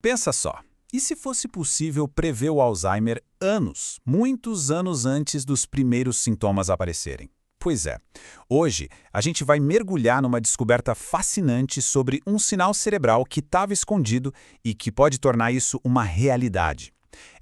Pensa só, e se fosse possível prever o Alzheimer anos, muitos anos antes dos primeiros sintomas aparecerem? Pois é, hoje a gente vai mergulhar numa descoberta fascinante sobre um sinal cerebral que estava escondido e que pode tornar isso uma realidade.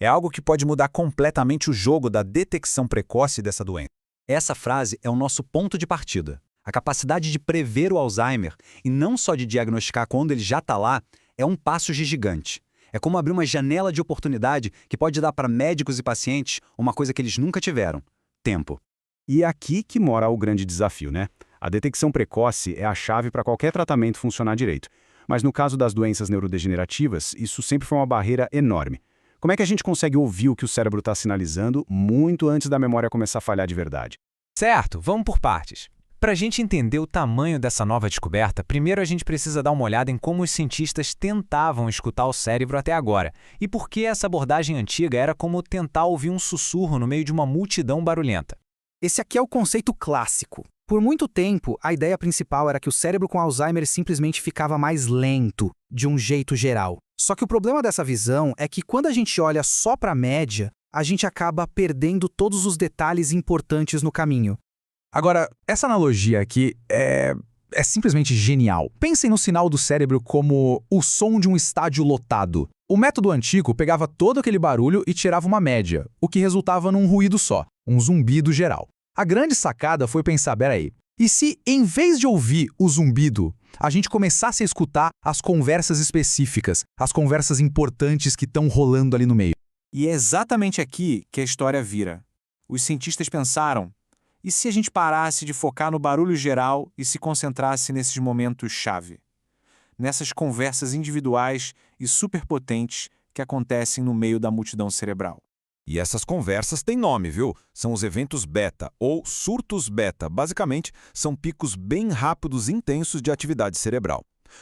É algo que pode mudar completamente o jogo da detecção precoce dessa doença. Essa frase é o nosso ponto de partida. A capacidade de prever o Alzheimer, e não só de diagnosticar quando ele já está lá, é um passo gigante. É como abrir uma janela de oportunidade que pode dar para médicos e pacientes uma coisa que eles nunca tiveram: tempo. E é aqui que mora o grande desafio, né? A detecção precoce é a chave para qualquer tratamento funcionar direito. Mas no caso das doenças neurodegenerativas, isso sempre foi uma barreira enorme. Como é que a gente consegue ouvir o que o cérebro está sinalizando muito antes da memória começar a falhar de verdade? Certo, vamos por partes. Para a gente entender o tamanho dessa nova descoberta, primeiro a gente precisa dar uma olhada em como os cientistas tentavam escutar o cérebro até agora, e por que essa abordagem antiga era como tentar ouvir um sussurro no meio de uma multidão barulhenta. Esse aqui é o conceito clássico. Por muito tempo, a ideia principal era que o cérebro com Alzheimer simplesmente ficava mais lento, de um jeito geral. Só que o problema dessa visão é que quando a gente olha só para a média, a gente acaba perdendo todos os detalhes importantes no caminho. Agora, essa analogia aqui é simplesmente genial. Pensem no sinal do cérebro como o som de um estádio lotado. O método antigo pegava todo aquele barulho e tirava uma média, o que resultava num ruído só, um zumbido geral. A grande sacada foi pensar, peraí, e se em vez de ouvir o zumbido, a gente começasse a escutar as conversas específicas, as conversas importantes que estão rolando ali no meio? E é exatamente aqui que a história vira. Os cientistas pensaram: e se a gente parasse de focar no barulho geral e se concentrasse nesses momentos-chave? Nessas conversas individuais e superpotentes que acontecem no meio da multidão cerebral. E essas conversas têm nome, viu? São os eventos beta, ou surtos beta. Basicamente, são picos bem rápidos e intensos de atividade cerebral.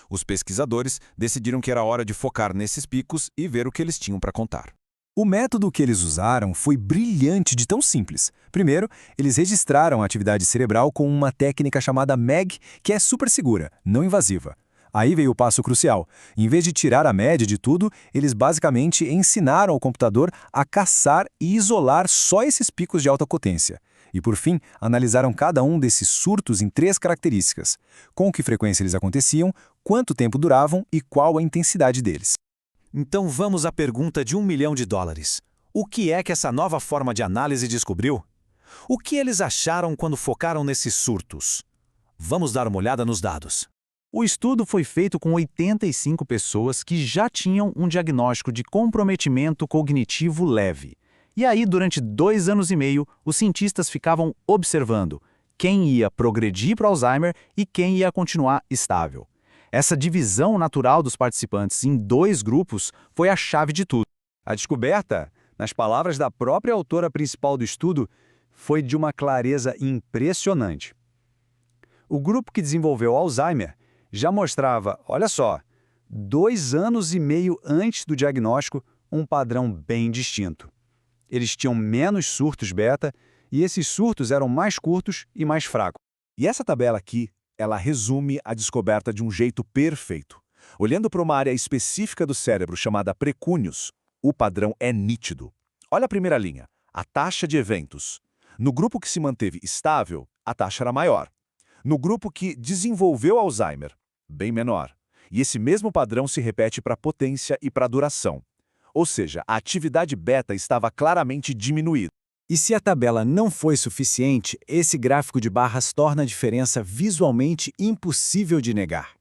Os pesquisadores decidiram que era hora de focar nesses picos e ver o que eles tinham para contar. O método que eles usaram foi brilhante de tão simples. Primeiro, eles registraram a atividade cerebral com uma técnica chamada MEG, que é super segura, não invasiva. Aí veio o passo crucial. Em vez de tirar a média de tudo, eles basicamente ensinaram ao computador a caçar e isolar só esses picos de alta potência. E, por fim, analisaram cada um desses surtos em 3 características: com que frequência eles aconteciam, quanto tempo duravam e qual a intensidade deles. Então vamos à pergunta de $1 milhão. O que é que essa nova forma de análise descobriu? O que eles acharam quando focaram nesses surtos? Vamos dar uma olhada nos dados. O estudo foi feito com 85 pessoas que já tinham um diagnóstico de comprometimento cognitivo leve. E aí, durante 2 anos e meio, os cientistas ficavam observando quem ia progredir para Alzheimer e quem ia continuar estável. Essa divisão natural dos participantes em 2 grupos foi a chave de tudo. A descoberta, nas palavras da própria autora principal do estudo, foi de uma clareza impressionante. O grupo que desenvolveu Alzheimer já mostrava, olha só, 2 anos e meio antes do diagnóstico, um padrão bem distinto. Eles tinham menos surtos beta e esses surtos eram mais curtos e mais fracos. E essa tabela aqui, ela resume a descoberta de um jeito perfeito. Olhando para uma área específica do cérebro chamada precúneos, o padrão é nítido. Olha a primeira linha, a taxa de eventos. No grupo que se manteve estável, a taxa era maior. No grupo que desenvolveu Alzheimer, bem menor. E esse mesmo padrão se repete para a potência e para a duração. Ou seja, a atividade beta estava claramente diminuída. E se a tabela não foi suficiente, esse gráfico de barras torna a diferença visualmente impossível de negar.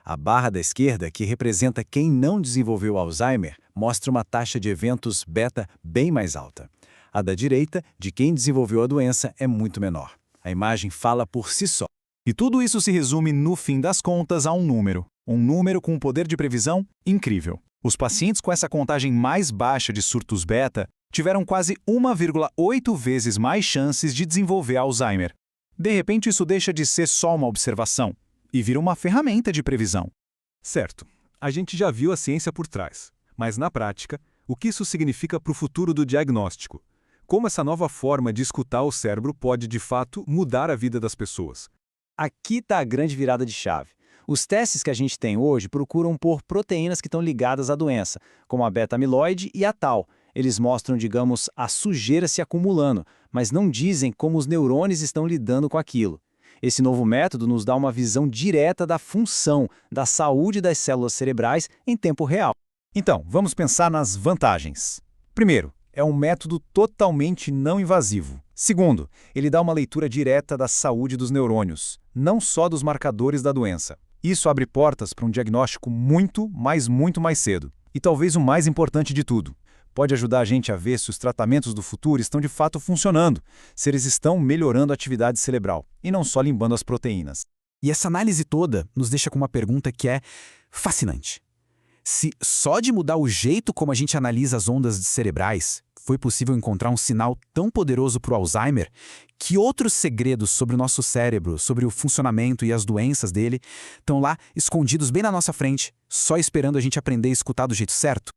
A barra da esquerda, que representa quem não desenvolveu Alzheimer, mostra uma taxa de eventos beta bem mais alta. A da direita, de quem desenvolveu a doença, é muito menor. A imagem fala por si só. E tudo isso se resume, no fim das contas, a um número. Um número com um poder de previsão incrível. Os pacientes com essa contagem mais baixa de surtos beta tiveram quase 1,8 vezes mais chances de desenvolver Alzheimer. De repente, isso deixa de ser só uma observação e vira uma ferramenta de previsão. Certo, a gente já viu a ciência por trás, mas na prática, o que isso significa para o futuro do diagnóstico? Como essa nova forma de escutar o cérebro pode, de fato, mudar a vida das pessoas? Aqui está a grande virada de chave. Os testes que a gente tem hoje procuram por proteínas que estão ligadas à doença, como a beta-amiloide e a tau. Eles mostram, digamos, a sujeira se acumulando, mas não dizem como os neurônios estão lidando com aquilo. Esse novo método nos dá uma visão direta da função, da saúde das células cerebrais em tempo real. Então, vamos pensar nas vantagens. Primeiro, é um método totalmente não invasivo. Segundo, ele dá uma leitura direta da saúde dos neurônios, não só dos marcadores da doença. Isso abre portas para um diagnóstico muito mais cedo. E talvez o mais importante de tudo, pode ajudar a gente a ver se os tratamentos do futuro estão de fato funcionando, se eles estão melhorando a atividade cerebral, e não só limpando as proteínas. E essa análise toda nos deixa com uma pergunta que é fascinante. Se só de mudar o jeito como a gente analisa as ondas cerebrais foi possível encontrar um sinal tão poderoso para o Alzheimer, que outros segredos sobre o nosso cérebro, sobre o funcionamento e as doenças dele, estão lá escondidos bem na nossa frente, só esperando a gente aprender a escutar do jeito certo?